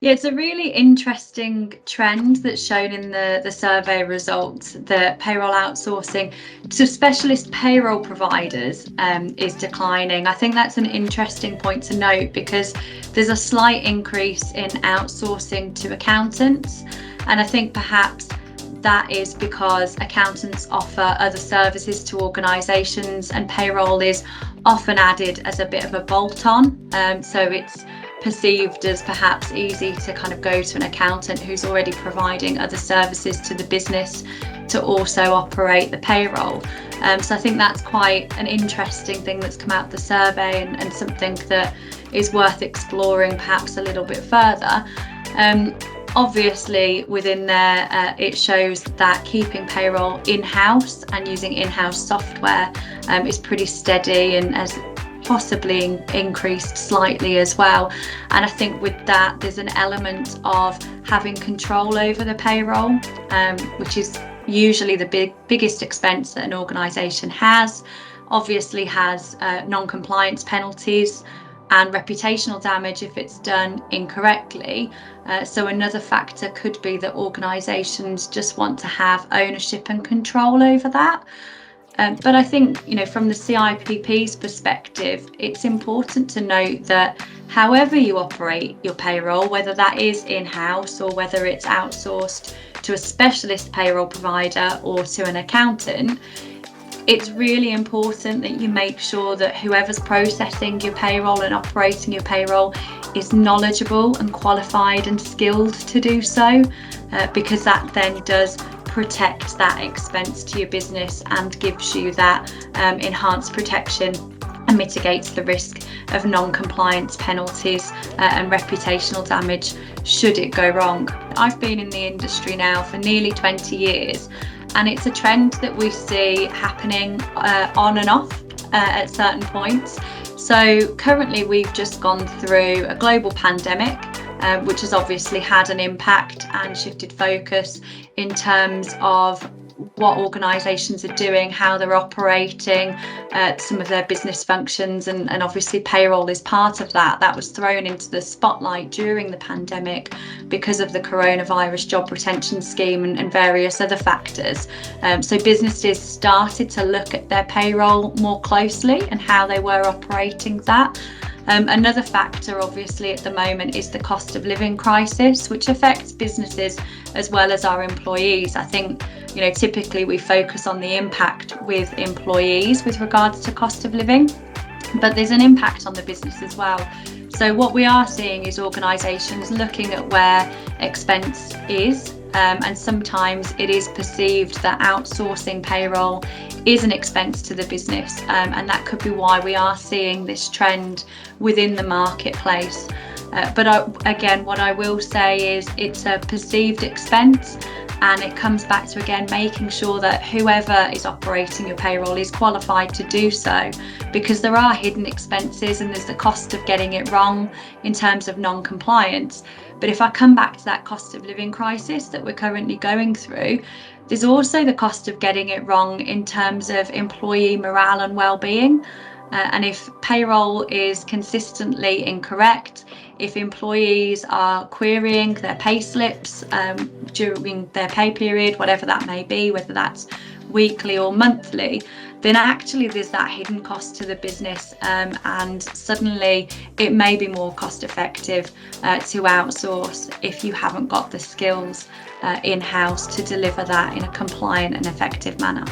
Yeah, it's a really interesting trend that's shown in the survey results that payroll outsourcing to specialist payroll providers is declining. I think that's an interesting point to note because there's a slight increase in outsourcing to accountants, and I think perhaps that is because accountants offer other services to organisations and payroll is often added as a bit of a bolt-on. So it's perceived as perhaps easy to kind of go to an accountant who's already providing other services to the business to also operate the payroll. So I think that's quite an interesting thing that's come out of the survey and something that is worth exploring perhaps a little bit further. Obviously within there it shows that keeping payroll in-house and using in-house software is pretty steady and has possibly increased slightly as well. And I think with that there's an element of having control over the payroll, which is usually the biggest expense that an organisation has. Obviously has non-compliance penalties and reputational damage if it's done incorrectly. So another factor could be that organisations just want to have ownership and control over that. But I think, from the CIPP's perspective, it's important to note that however you operate your payroll, whether that is in-house or whether it's outsourced to a specialist payroll provider or to an accountant, it's really important that you make sure that whoever's processing your payroll and operating your payroll is knowledgeable and qualified and skilled to do so, because that then does protect that expense to your business and gives you that enhanced protection and mitigates the risk of non-compliance penalties and reputational damage should it go wrong. I've been in the industry now for nearly 20 years. And it's a trend that we see happening on and off at certain points. So currently we've just gone through a global pandemic, which has obviously had an impact and shifted focus in terms of what organisations are doing, how they're operating, some of their business functions, and obviously payroll is part of that. That was thrown into the spotlight during the pandemic because of the coronavirus job retention scheme and various other factors. So businesses started to look at their payroll more closely and how they were operating that. Another factor obviously at the moment is the cost of living crisis, which affects businesses as well as our employees. I think, typically we focus on the impact with employees with regards to cost of living, but there's an impact on the business as well. So what we are seeing is organisations looking at where expense is, and sometimes it is perceived that outsourcing payroll is an expense to the business, and that could be why we are seeing this trend within the marketplace. But again, what I will say is it's a perceived expense, and it comes back to, again, making sure that whoever is operating your payroll is qualified to do so, because there are hidden expenses and there's the cost of getting it wrong in terms of non-compliance. But if I come back to that cost of living crisis that we're currently going through, there's also the cost of getting it wrong in terms of employee morale and well-being. And if payroll is consistently incorrect, if employees are querying their pay slips during their pay period, whatever that may be, whether that's weekly or monthly, then actually there's that hidden cost to the business, and suddenly it may be more cost effective to outsource if you haven't got the skills in-house to deliver that in a compliant and effective manner.